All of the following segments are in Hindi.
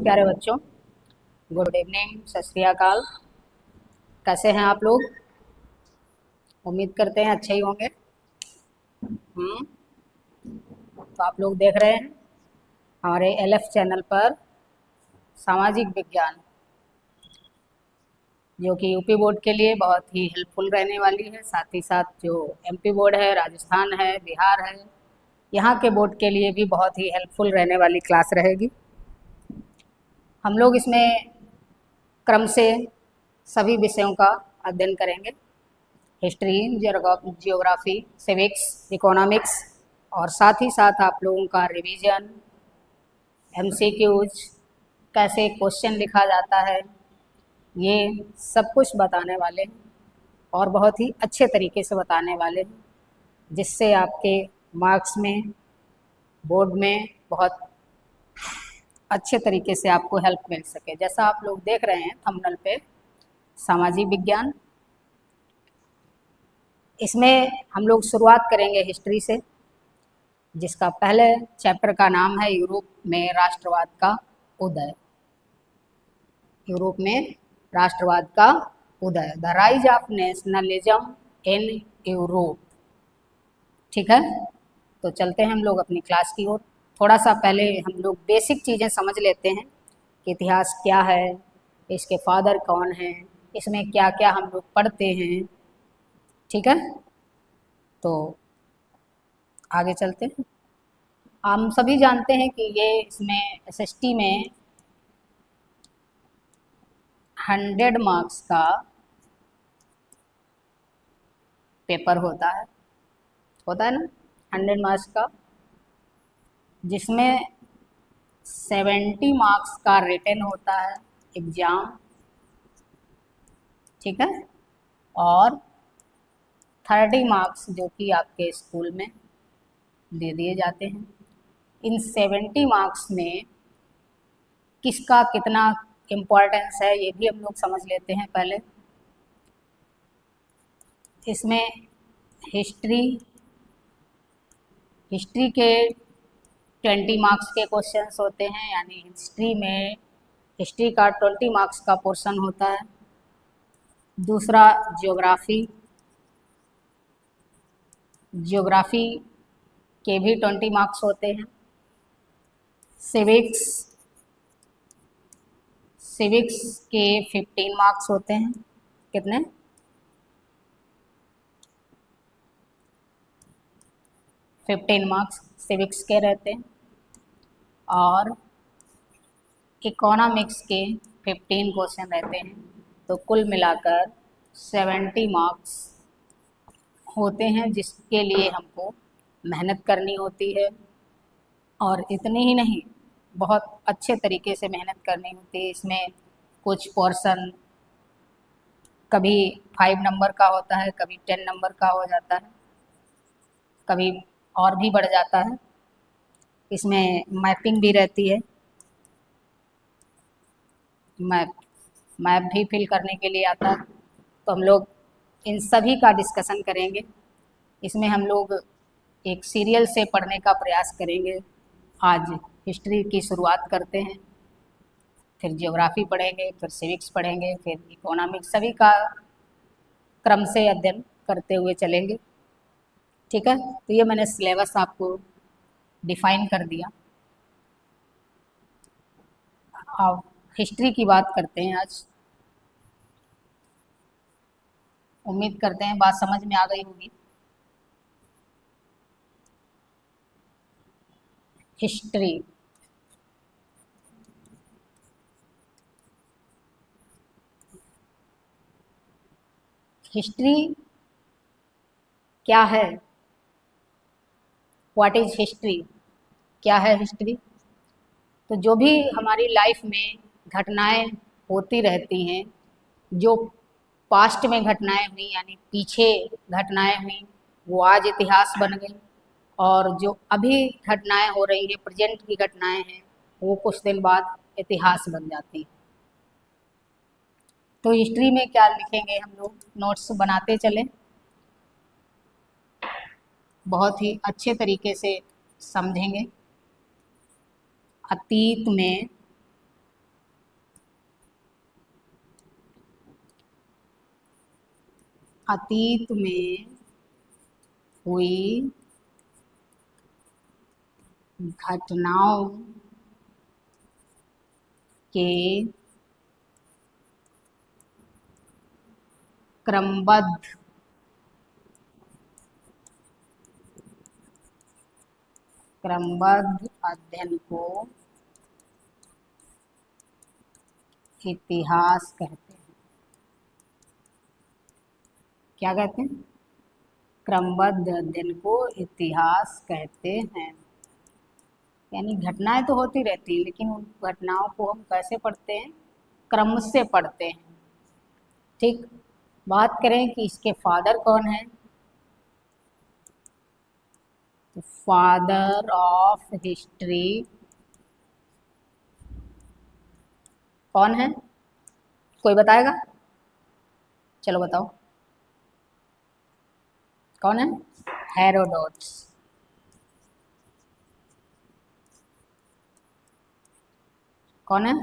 प्यारे बच्चों, गुड इवनिंग, सत श्री अकाल। कैसे हैं आप लोग? उम्मीद करते हैं अच्छे ही होंगे। तो आप लोग देख रहे हैं हमारे एलएफ चैनल पर सामाजिक विज्ञान, जो कि यूपी बोर्ड के लिए बहुत ही हेल्पफुल रहने वाली है। साथ ही साथ जो एमपी बोर्ड है, राजस्थान है, बिहार है, यहाँ के बोर्ड के लिए भी बहुत ही हेल्पफुल रहने वाली क्लास रहेगी। हम लोग इसमें क्रम से सभी विषयों का अध्ययन करेंगे। हिस्ट्री, जियोग्राफी, सिविक्स, इकोनॉमिक्स, और साथ ही साथ आप लोगों का रिवीजन, एमसीक्यूज, कैसे क्वेश्चन लिखा जाता है, ये सब कुछ बताने वाले हैं और बहुत ही अच्छे तरीके से बताने वाले हैं, जिससे आपके मार्क्स में, बोर्ड में बहुत अच्छे तरीके से आपको हेल्प मिल सके। जैसा आप लोग देख रहे हैं थंबनेल पे, सामाजिक विज्ञान, इसमें हम लोग शुरुआत करेंगे हिस्ट्री से, जिसका पहले चैप्टर का नाम है यूरोप में राष्ट्रवाद का उदय। यूरोप में राष्ट्रवाद का उदय, the rise of nationalism in Europe. ठीक है, तो चलते हैं हम लोग अपनी क्लास की ओर। थोड़ा सा पहले हम लोग बेसिक चीज़ें समझ लेते हैं कि इतिहास क्या है, इसके फादर कौन हैं, इसमें क्या क्या हम लोग पढ़ते हैं। ठीक है, तो आगे चलते हैं। हम सभी जानते हैं कि ये इसमें एसएसटी में 100 मार्क्स का पेपर होता है ना, 100 मार्क्स का, जिसमें 70 मार्क्स का रिटन होता है एग्जाम। ठीक है, और 30 मार्क्स जो कि आपके स्कूल में दे दिए जाते हैं। इन 70 मार्क्स में किसका कितना इम्पोर्टेंस है ये भी हम लोग समझ लेते हैं पहले। इसमें हिस्ट्री के 20 मार्क्स के क्वेश्चंस होते हैं, यानी हिस्ट्री का 20 मार्क्स का पोर्शन होता है। दूसरा जियोग्राफी के भी 20 मार्क्स होते हैं। सिविक्स के 15 मार्क्स होते हैं। कितने? 15 मार्क्स सिविक्स के रहते हैं। और इकोनॉमिक्स के 15 क्वेश्चन रहते हैं। तो कुल मिलाकर 70 मार्क्स होते हैं, जिसके लिए हमको मेहनत करनी होती है। और इतनी ही नहीं, बहुत अच्छे तरीके से मेहनत करनी होती है। इसमें कुछ पोर्शन कभी 5 नंबर का होता है, कभी 10 नंबर का हो जाता है, कभी और भी बढ़ जाता है। इसमें मैपिंग भी रहती है, मैप भी फिल करने के लिए आता है। तो हम लोग इन सभी का डिस्कशन करेंगे। इसमें हम लोग एक सीरियल से पढ़ने का प्रयास करेंगे। आज हिस्ट्री की शुरुआत करते हैं, फिर जियोग्राफी पढ़ेंगे, फिर सिविक्स पढ़ेंगे, फिर इकोनॉमिक्स, सभी का क्रम से अध्ययन करते हुए चलेंगे। ठीक है, तो ये मैंने सिलेबस आपको डिफाइन कर दिया। अब हिस्ट्री की बात करते हैं आज। उम्मीद करते हैं बात समझ में आ गई होगी। हिस्ट्री क्या है? What is history? क्या है हिस्ट्री? तो जो भी हमारी लाइफ में घटनाएं होती रहती हैं, जो पास्ट में घटनाएं हुई, यानी पीछे घटनाएं हुई, वो आज इतिहास बन गई। और जो अभी घटनाएं हो रही हैं, प्रेजेंट की घटनाएं हैं, वो कुछ दिन बाद इतिहास बन जाती हैं। तो हिस्ट्री में क्या लिखेंगे हम लोग? नोट्स बनाते चलें, बहुत ही अच्छे तरीके से समझेंगे। अतीत में अतीत में हुई घटनाओं के क्रमबद्ध अध्ययन को इतिहास कहते हैं। क्या कहते हैं? क्रमबद्ध अध्ययन को इतिहास कहते हैं। यानी घटनाएं तो होती रहती हैं, लेकिन उन घटनाओं को हम कैसे पढ़ते हैं? क्रम से पढ़ते हैं। ठीक। बात करें कि इसके फादर कौन है, तो फादर ऑफ हिस्ट्री कौन है? कोई बताएगा? चलो बताओ, कौन है? हेरोडोट्स। कौन है?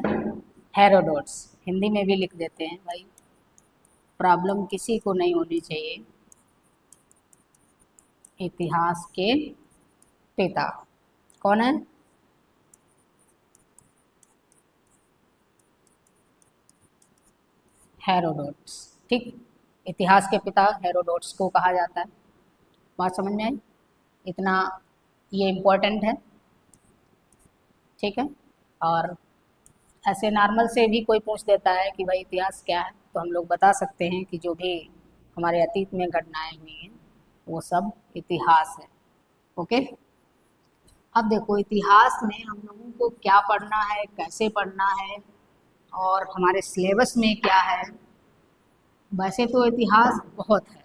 हेरोडोट्स। हिंदी में भी लिख देते हैं भाई, प्रॉब्लम किसी को नहीं होनी चाहिए। इतिहास के पिता कौन है? हेरोडोट्स। ठीक। इतिहास के पिता हेरोडोट्स को कहा जाता है। बात समझ में आई? इतना ये इम्पोर्टेंट है। ठीक है। और ऐसे नॉर्मल से भी कोई पूछ देता है कि भाई इतिहास क्या है, तो हम लोग बता सकते हैं कि जो भी हमारे अतीत में घटनाएं हुई हैं वो सब इतिहास है। ओके। अब देखो, इतिहास में हम लोगों को क्या पढ़ना है, कैसे पढ़ना है, और हमारे सिलेबस में क्या है। वैसे तो इतिहास बहुत है,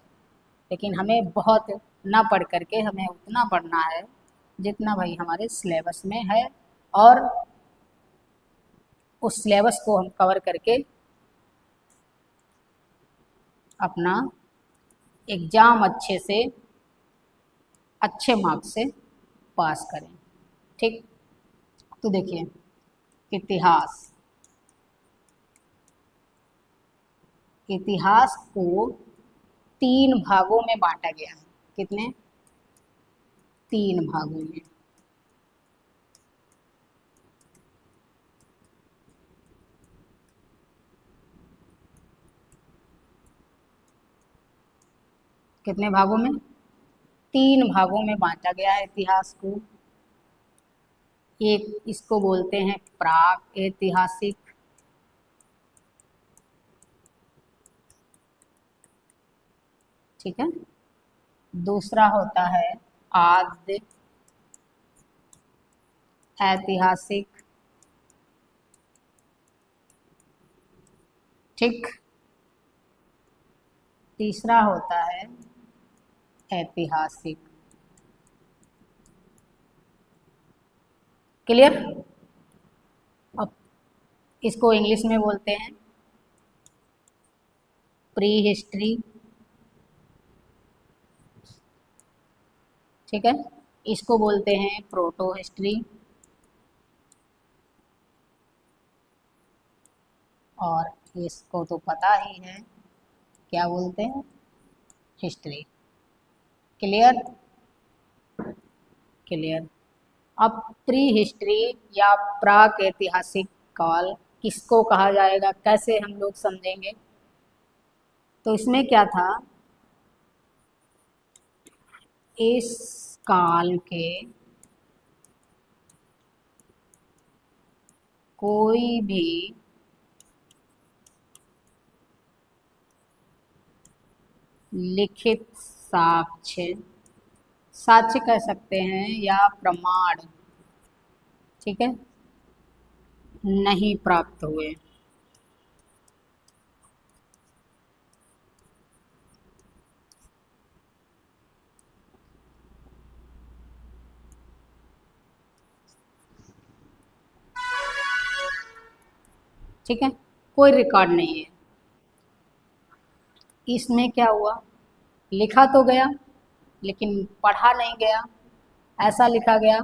लेकिन हमें बहुत ना पढ़ करके हमें उतना पढ़ना है जितना भाई हमारे सिलेबस में है, और उस सिलेबस को हम कवर करके अपना एग्ज़ाम अच्छे से, अच्छे मार्क्स से पास करें। ठीक। तो देखिए, इतिहास इतिहास को 3 भागों में बांटा गया है। कितने? 3 भागों में। कितने भागों में? 3 भागों में बांटा गया है इतिहास को। एक इसको बोलते हैं प्राक ऐतिहासिक, ठीक है। दूसरा होता है आद्य ऐतिहासिक, ठीक। तीसरा होता है ऐतिहासिक। क्लियर? अब इसको इंग्लिश में बोलते हैं प्री हिस्ट्री, ठीक है। इसको बोलते हैं प्रोटो हिस्ट्री, और इसको तो पता ही है क्या बोलते हैं, हिस्ट्री। क्लियर? क्लियर। अब प्री हिस्ट्री या प्राक ऐतिहासिक काल किसको कहा जाएगा, कैसे हम लोग समझेंगे? तो इसमें क्या था, इस काल के कोई भी लिखित साक्ष्य, साक्ष्य कह सकते हैं या प्रमाण, ठीक है, नहीं प्राप्त हुए। ठीक है, कोई रिकॉर्ड नहीं है। इसमें क्या हुआ, लिखा तो गया लेकिन पढ़ा नहीं गया। ऐसा लिखा गया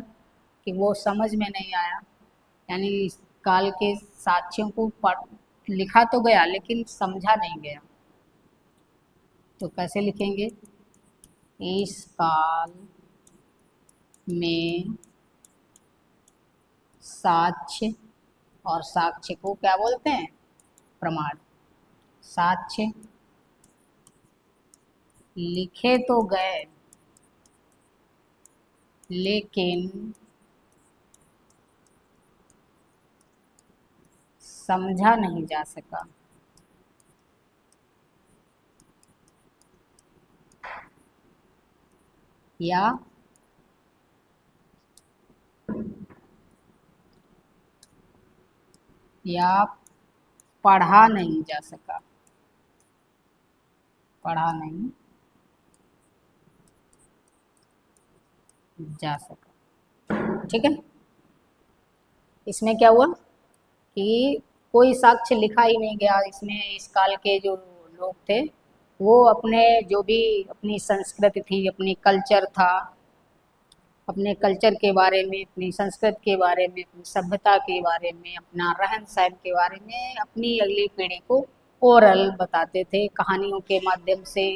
कि वो समझ में नहीं आया। यानी इस काल के साक्ष्यों को पढ़ लिखा तो गया लेकिन समझा नहीं गया। तो कैसे लिखेंगे? इस काल में साक्ष्य, और साक्ष्य को क्या बोलते हैं? प्रमाण। साक्ष्य लिखे तो गए लेकिन समझा नहीं जा सका। या पढ़ा नहीं जा सका। पढ़ा नहीं जा सका। ठीक है। इसमें क्या हुआ कि कोई साक्ष्य लिखा ही नहीं गया। इसमें इस काल के जो लोग थे वो अपने जो भी अपनी संस्कृति थी, अपनी कल्चर था, अपने कल्चर के बारे में, अपनी संस्कृति के बारे में, अपनी सभ्यता के बारे में, अपना रहन सहन के बारे में अपनी अगली पीढ़ी को ओरल बताते थे, कहानियों के माध्यम से,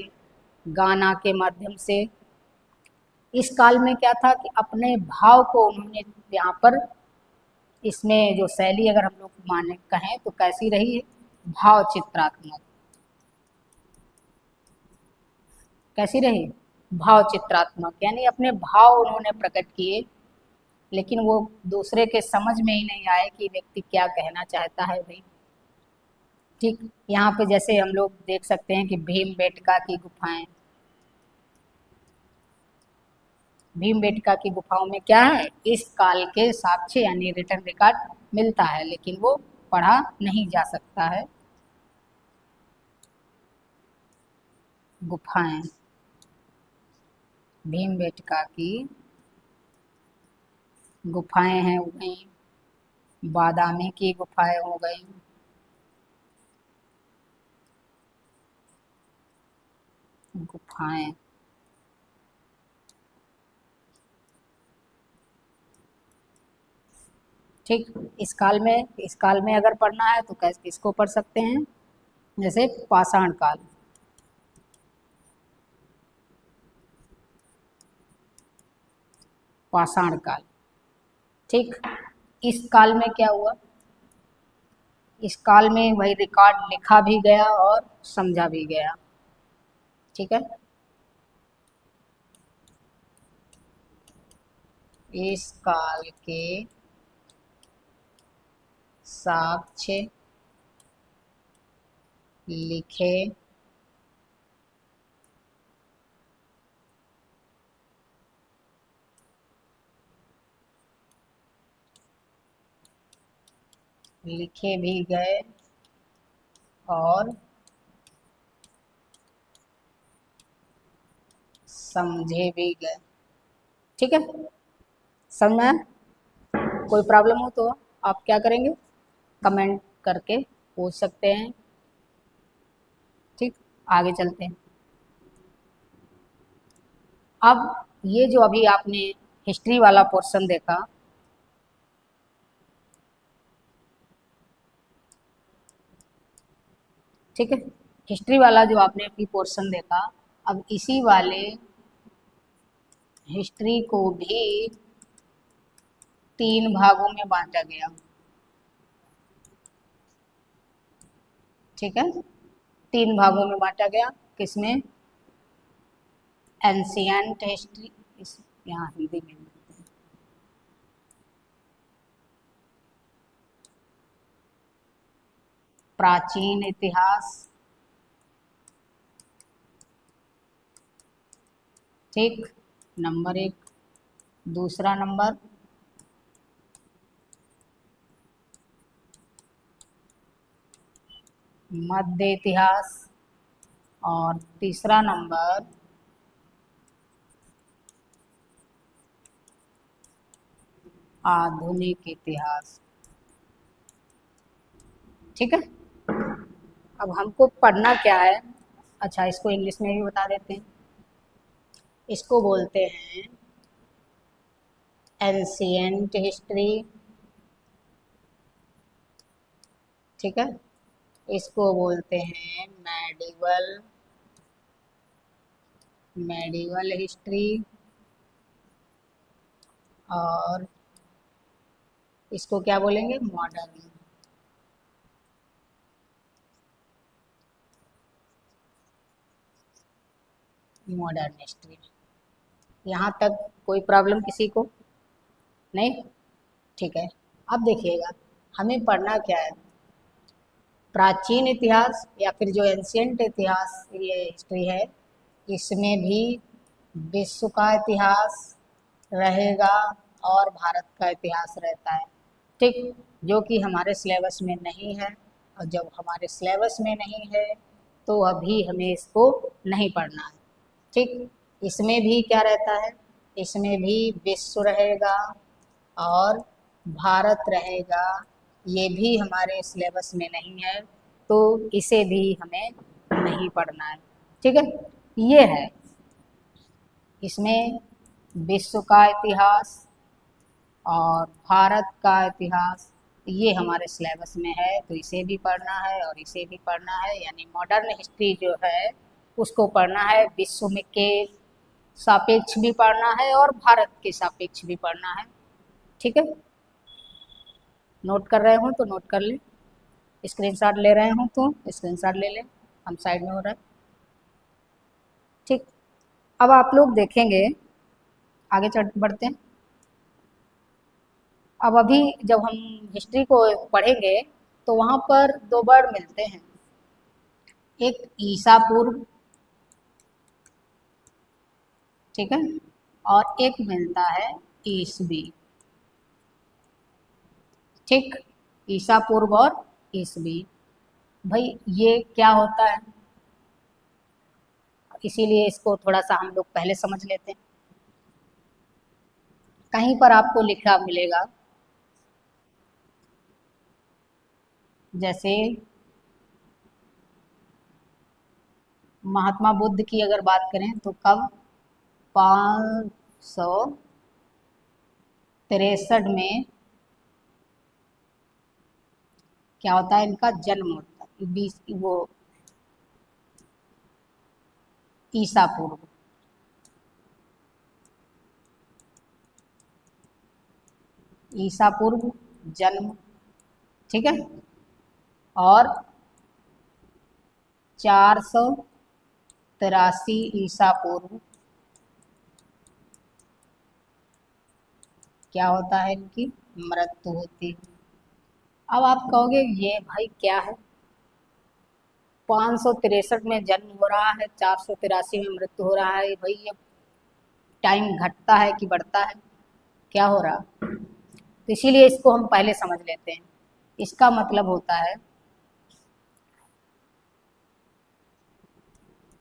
गाना के माध्यम से। इस काल में क्या था कि अपने भाव को उन्होंने यहाँ पर, इसमें जो शैली अगर हम लोग माने कहें तो कैसी रही है? भाव चित्रात्मक। कैसी रही? भाव चित्रात्मक, यानी अपने भाव उन्होंने प्रकट किए, लेकिन वो दूसरे के समझ में ही नहीं आए कि व्यक्ति क्या कहना चाहता है भाई। ठीक, यहाँ पे जैसे हम लोग देख सकते हैं कि भीमबेटका की गुफाएं, भीमबेटका की गुफाओं में क्या है? इस काल के साक्ष्य यानी रिटर्न रिकॉर्ड मिलता है, लेकिन वो पढ़ा नहीं जा सकता है। गुफाएं, भीमबेटका की गुफाएं हैं, हो गई। बादामी की गुफाएं हो गई। गुफाएं, ठीक। इस काल में अगर पढ़ना है तो कैसे किसको पढ़ सकते हैं? जैसे पाषाण काल। पाषाण काल, ठीक। इस काल में क्या हुआ? इस काल में वही रिकॉर्ड लिखा भी गया और समझा भी गया। ठीक है। इस काल के साक्ष्य लिखे लिखे भी गए और समझे भी गए। ठीक है, समझ में आया? कोई प्रॉब्लम हो तो आप क्या करेंगे? कमेंट करके पूछ सकते हैं। ठीक, आगे चलते हैं। अब ये जो अभी आपने हिस्ट्री वाला पोर्शन देखा, ठीक है, हिस्ट्री वाला जो आपने अभी पोर्शन देखा, अब इसी वाले हिस्ट्री को भी 3 भागों में बांटा गया। ठीक है, 3 भागों में बांटा गया। किसमें? एंशियंट हिस्ट्री, इस यहाँ हिंदी में, प्राचीन इतिहास। ठीक, नंबर 1। दूसरा नंबर मध्य इतिहास, और तीसरा नंबर आधुनिक इतिहास। ठीक है, अब हमको पढ़ना क्या है? अच्छा, इसको इंग्लिश में भी बता देते हैं। इसको बोलते हैं एंशियंट हिस्ट्री। ठीक है, इसको बोलते हैं मेडिवल मेडिवल हिस्ट्री, और इसको क्या बोलेंगे, मॉडर्न। Modern history. यहाँ तक कोई प्रॉब्लम किसी को नहीं? ठीक है। अब देखिएगा, हमें पढ़ना क्या है, प्राचीन इतिहास या फिर जो एंशियंट इतिहास ये हिस्ट्री है, इसमें भी विश्व का इतिहास रहेगा और भारत का इतिहास रहता है। ठीक, जो कि हमारे सिलेबस में नहीं है, और जब हमारे सिलेबस में नहीं है तो अभी हमें इसको नहीं पढ़ना है। ठीक, इसमें भी क्या रहता है, इसमें भी विश्व रहेगा और भारत रहेगा, ये भी हमारे सिलेबस में नहीं है, तो इसे भी हमें नहीं पढ़ना है। ठीक है, ये है, इसमें विश्व का इतिहास और भारत का इतिहास ये हमारे सिलेबस में है, तो इसे भी पढ़ना है और इसे भी पढ़ना है। यानी मॉडर्न हिस्ट्री जो है उसको पढ़ना है, विश्व में के सापेक्ष भी पढ़ना है और भारत के सापेक्ष भी पढ़ना है। ठीक है, नोट कर रहे हो तो नोट कर ले, स्क्रीनशॉट ले रहे हो तो स्क्रीनशॉट ले लें, हम साइड में हो रहा है। ठीक, अब आप लोग देखेंगे, आगे चढ़ बढ़ते हैं। अब अभी जब हम हिस्ट्री को पढ़ेंगे तो वहाँ पर दो वर्ड मिलते हैं, एक ईसा पूर्व, ठीक है, और एक मिलता है ईसवी। ठीक, ईसा पूर्व और ईसवी, भाई ये क्या होता है, इसीलिए इसको थोड़ा सा हम लोग पहले समझ लेते हैं। कहीं पर आपको लिखा मिलेगा, जैसे महात्मा बुद्ध की अगर बात करें तो कब 563 में क्या होता है, इनका जन्म होता है, बीस वो ईसा पूर्व, ईसा पूर्व जन्म, ठीक है, और 483 ईसा पूर्व क्या होता है, इनकी मृत्यु होती है। अब आप कहोगे ये भाई क्या है, 563 में जन्म हो रहा है, 483 में मृत्यु हो रहा है, भाई ये टाइम घटता है कि बढ़ता है, क्या हो रहा। तो इसीलिए इसको हम पहले समझ लेते हैं। इसका मतलब होता है,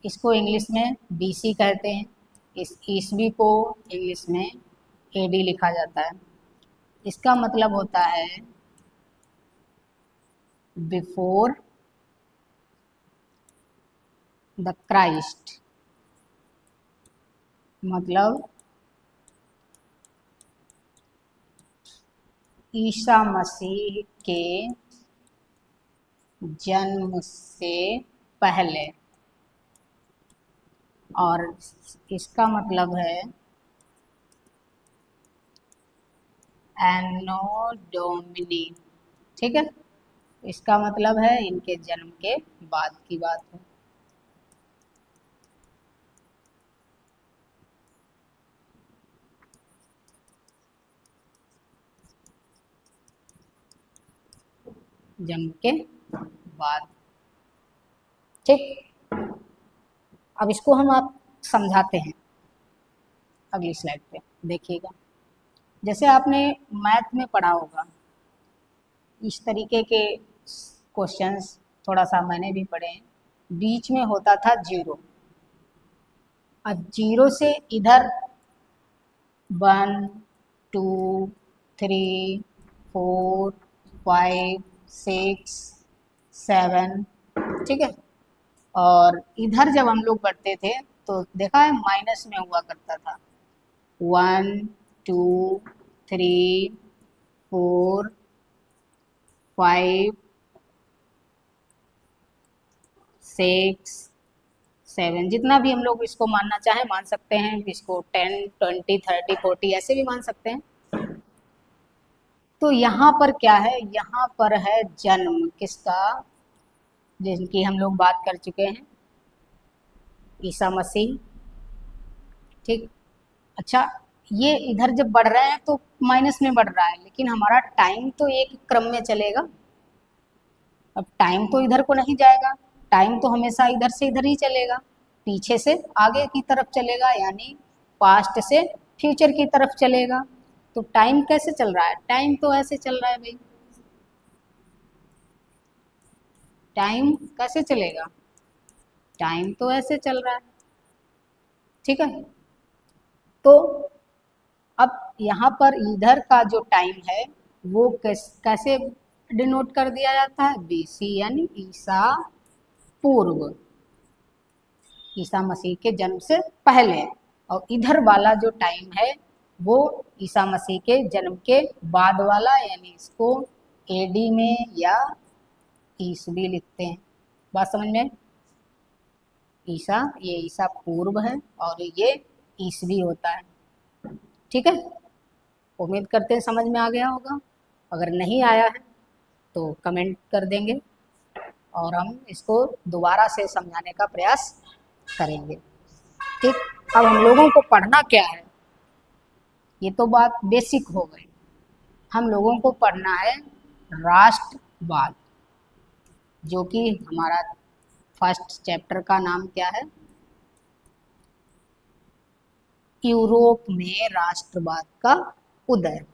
इसको इंग्लिश में बीसी कहते हैं, इस ईस्वी को इंग्लिश में एडी लिखा जाता है। इसका मतलब होता है बिफोर द क्राइस्ट, मतलब ईसा मसीह के जन्म से पहले, और इसका मतलब है एनो डोमिनी, ठीक है, इसका मतलब है इनके जन्म के बाद की बात है। जन्म के बाद, ठीक। अब इसको हम आप समझाते हैं अगली स्लाइड पे, देखिएगा। जैसे आपने मैथ में पढ़ा होगा, इस तरीके के क्वेश्चंस थोड़ा सा मैंने भी पढ़े हैं, बीच में होता था जीरो, अब जीरो से इधर 1 2 3 4 5 6 7, ठीक है, और इधर जब हम लोग बढ़ते थे तो देखा है माइनस में हुआ करता था, 1 2 3 4 5 6 7, जितना भी हम लोग इसको मानना चाहें मान सकते हैं, इसको 10, 20, 30, 40 ऐसे भी मान सकते हैं। तो यहाँ पर क्या है, यहाँ पर है जन्म किसका, जिनकी हम लोग बात कर चुके हैं, ईसा मसीह। ठीक, अच्छा ये इधर जब बढ़ रहे हैं तो माइनस में बढ़ रहा है, लेकिन हमारा टाइम तो एक क्रम में चलेगा। अब टाइम तो इधर को नहीं जाएगा, टाइम तो हमेशा इधर से इधर ही चलेगा, पीछे से आगे की तरफ चलेगा, यानी पास्ट से फ्यूचर की तरफ चलेगा। तो टाइम कैसे चल रहा है, टाइम तो ऐसे चल रहा है भाई, टाइम कैसे चलेगा, टाइम तो ऐसे चल रहा है। ठीक है, तो अब यहाँ पर इधर का जो टाइम है वो कैसे डिनोट कर दिया जाता है, बीसी, यानी ईसा पूर्व, ईसा मसीह के जन्म से पहले। और इधर वाला जो टाइम है वो ईसा मसीह के जन्म के बाद वाला, यानी इसको एडी में या ईसवी लिखते हैं। बात समझ में, ईसा, ये ईसा पूर्व है और ये ईसवी होता है। ठीक है, उम्मीद करते हैं समझ में आ गया होगा। अगर नहीं आया है तो कमेंट कर देंगे और हम इसको दोबारा से समझाने का प्रयास करेंगे। ठीक, अब हम लोगों को पढ़ना क्या है, ये तो बात बेसिक हो गई। हम लोगों को पढ़ना है राष्ट्रवाद, जो कि हमारा फर्स्ट चैप्टर का नाम क्या है, यूरोप में राष्ट्रवाद का उदय।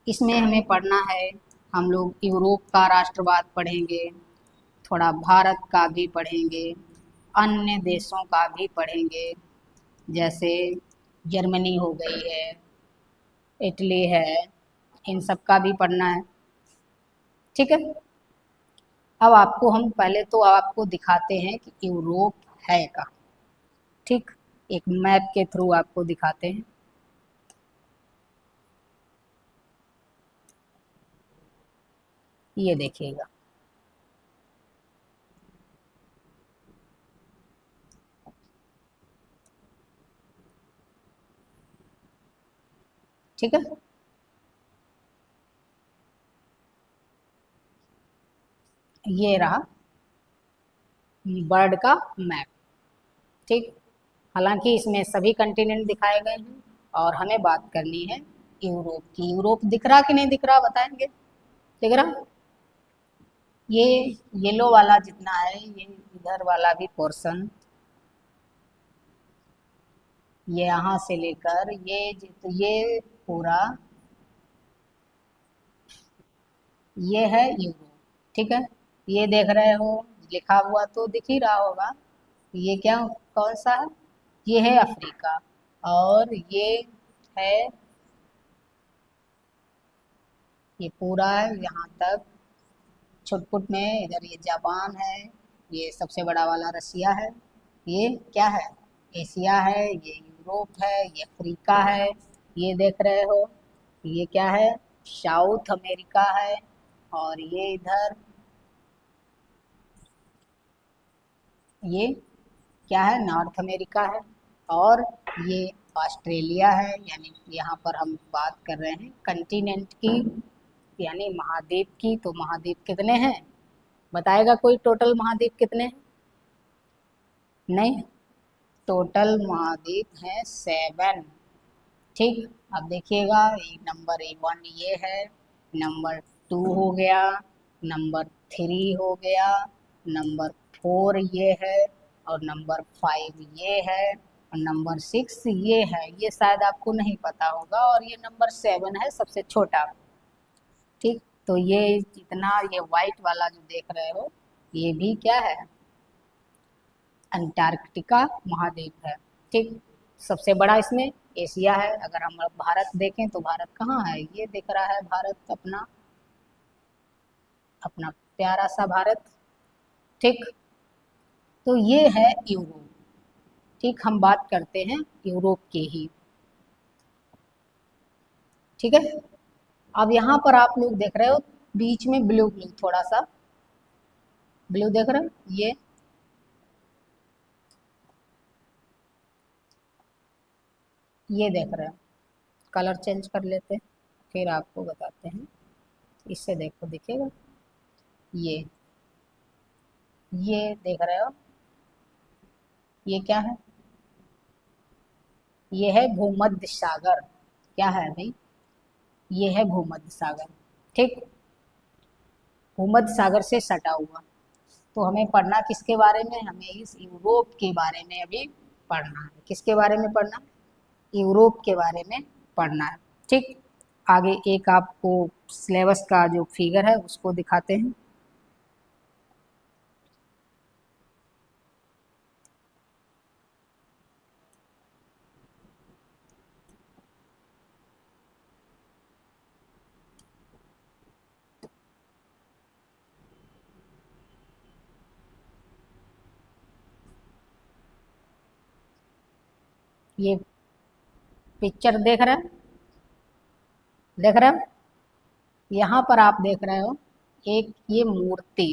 इसमें हमें पढ़ना है, हम लोग यूरोप का राष्ट्रवाद पढ़ेंगे, थोड़ा भारत का भी पढ़ेंगे, अन्य देशों का भी पढ़ेंगे, जैसे जर्मनी हो गई है, इटली है, इन सब का भी पढ़ना है। ठीक है, अब आपको हम पहले तो आपको दिखाते हैं कि यूरोप है कहाँ। ठीक, एक मैप के थ्रू आपको दिखाते हैं। ये देखिएगा, ठीक है, ये रहा वर्ल्ड का मैप। ठीक, हालांकि इसमें सभी कंटिनेंट दिखाए गए हैं और हमें बात करनी है यूरोप की। यूरोप दिख रहा कि नहीं दिख रहा बताएंगे, दिख रहा, ये येलो वाला जितना है, ये इधर वाला भी पोर्शन, ये यहाँ से लेकर ये पूरा, ये है यूरोप। ठीक है, ये देख रहे हो लिखा हुआ तो दिख ही रहा होगा, ये क्या, कौन सा है, ये है अफ्रीका, और ये है, ये पूरा है यहाँ तक छुटपुट में, इधर ये जापान है, ये सबसे बड़ा वाला रसिया है, ये क्या है, एशिया है, ये यूरोप है, ये अफ्रीका है, ये देख रहे हो, ये क्या है, साउथ अमेरिका है, और ये इधर, ये क्या है, नॉर्थ अमेरिका है, और ये ऑस्ट्रेलिया है। यानी यहाँ पर हम बात कर रहे हैं कंटिनेंट की, यानी महाद्वीप की। तो महाद्वीप कितने हैं बताएगा कोई, टोटल महाद्वीप कितने हैं, नहीं, टोटल महाद्वीप हैं 7। ठीक, अब देखिएगा, नंबर 1 ये है, नंबर 2 हो गया, नंबर 3 हो गया, नंबर 4 ये है, और नंबर 5 ये है, और नंबर 6 ये है। ये शायद आपको नहीं पता होगा, और ये नंबर 7 है सबसे छोटा। ठीक, तो ये जितना ये वाइट वाला जो देख रहे हो, ये भी क्या है, अंटार्कटिका महाद्वीप है। ठीक, सबसे बड़ा इसमें एशिया है। अगर हम भारत देखें तो भारत कहाँ है, ये दिख रहा है भारत, अपना अपना प्यारा सा भारत। ठीक, तो ये है यूरोप। ठीक, हम बात करते हैं यूरोप के ही। ठीक है, अब यहाँ पर आप लोग देख रहे हो बीच में ब्लू ब्लू, थोड़ा सा ब्लू देख रहे हो, ये देख रहे हो, कलर चेंज कर लेते हैं फिर आपको बताते हैं। इससे देखो दिखेगा, ये ये देख रहे हो, ये क्या है? ये है भूमध्य सागर। क्या है भाई? ये है भूमध्य सागर। ठीक, भूमध्य सागर से सटा हुआ। तो हमें पढ़ना किसके बारे में? हमें इस यूरोप के बारे में अभी पढ़ना है। किसके बारे में पढ़ना? यूरोप के बारे में पढ़ना है। ठीक, आगे एक आपको सिलेबस का जो फिगर है उसको दिखाते हैं। ये पिक्चर देख रहे हैं, देख रहे हो? यहाँ पर आप देख रहे हो एक ये मूर्ति,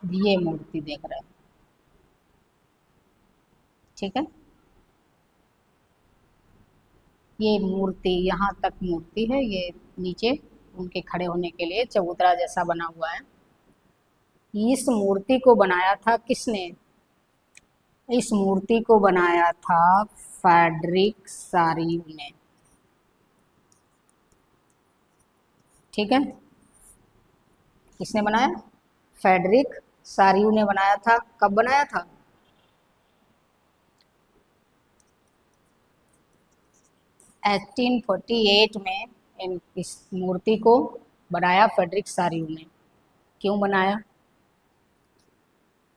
ये मूर्ति देख रहे हो। ठीक है, ये मूर्ति यहाँ तक मूर्ति है, ये नीचे उनके खड़े होने के लिए चबूतरा जैसा बना हुआ है। इस मूर्ति को बनाया था किसने? इस मूर्ति को बनाया था फ्रेडरिक सारियू ने। ठीक है, किसने बनाया? फ्रेडरिक सारियू ने बनाया था। कब बनाया था? 1848 में इस मूर्ति को बनाया फ्रेडरिक सारियू ने। क्यों बनाया?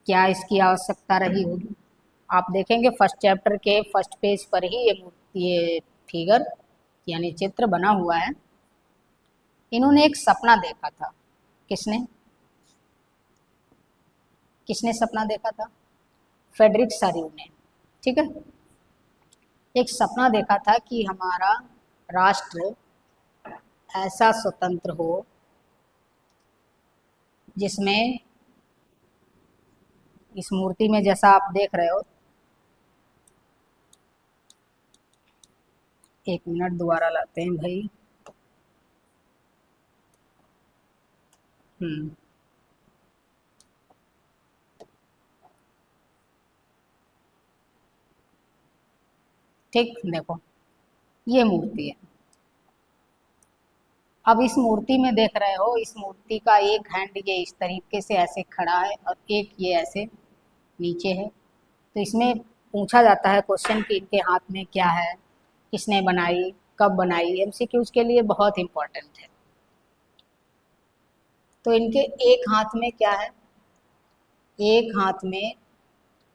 क्या इसकी आवश्यकता रही होगी? आप देखेंगे फर्स्ट चैप्टर के फर्स्ट पेज पर ही ये मूर्ति, ये फिगर यानी चित्र बना हुआ है। इन्होंने एक सपना देखा था। किसने? किसने सपना देखा था? फ्रेडरिक सारियू ने। ठीक है, एक सपना देखा था कि हमारा राष्ट्र ऐसा स्वतंत्र हो जिसमें इस मूर्ति में जैसा आप देख रहे हो, एक मिनट दोबारा लाते हैं भाई। ठीक, देखो ये मूर्ति है। अब इस मूर्ति में देख रहे हो, इस मूर्ति का एक हैंड ये इस तरीके से ऐसे खड़ा है और एक ये ऐसे नीचे है। तो इसमें पूछा जाता है क्वेश्चन कि इनके हाथ में क्या है, किसने बनाई, कब बनाई, एमसीक्यूज के लिए बहुत इंपॉर्टेंट है। तो इनके एक हाथ में क्या है? एक हाथ में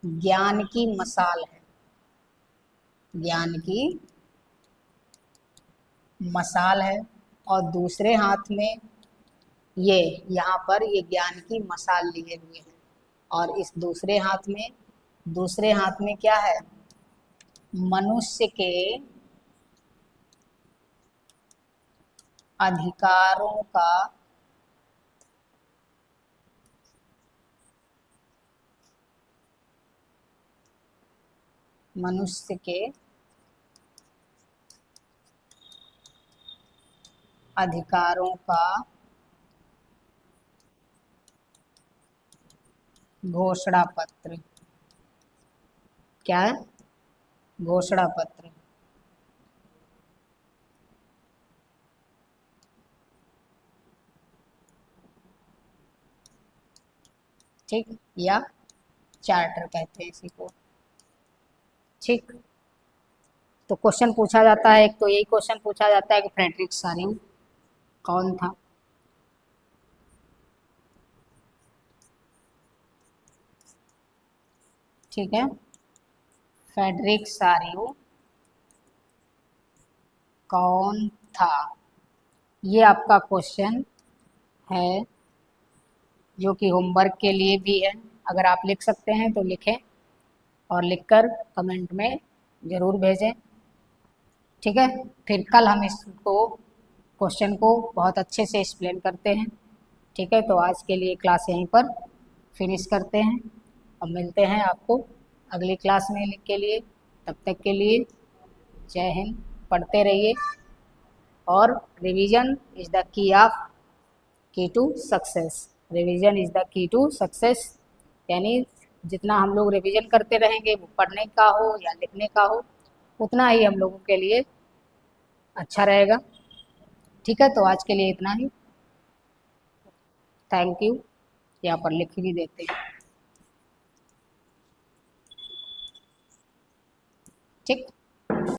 ज्ञान की मसाल है, ज्ञान की मसाल है। और दूसरे हाथ में ये यहाँ पर ये ज्ञान की मसाल लिए हुए हैं। और इस दूसरे हाथ में क्या है? मनुष्य के अधिकारों का मनुष्य के अधिकारों का घोषणा पत्र। क्या है? घोषणा पत्र। ठीक, या चार्टर कहते हैं इसी को। ठीक, तो क्वेश्चन पूछा जाता है, एक तो यही क्वेश्चन पूछा जाता है कि फ्रेडरिक सारियू कौन था? ठीक है, फ्रेडरिक सारियू कौन था? ये आपका क्वेश्चन है जो कि होमवर्क के लिए भी है। अगर आप लिख सकते हैं तो लिखें और लिखकर कमेंट में ज़रूर भेजें। ठीक है, फिर कल हम इसको क्वेश्चन को बहुत अच्छे से एक्सप्लेन करते हैं। ठीक है, तो आज के लिए क्लास यहीं पर फिनिश करते हैं। अब मिलते हैं आपको अगली क्लास में के लिए। तब तक के लिए जय हिंद। पढ़ते रहिए, और revision is the key to success. Revision is the key to success, यानी जितना हम लोग रिवीजन करते रहेंगे, वो पढ़ने का हो या लिखने का हो, उतना ही हम लोगों के लिए अच्छा रहेगा। ठीक है, तो आज के लिए इतना ही। Thank you. यहाँ पर लिख भी देते हैं। ठीक।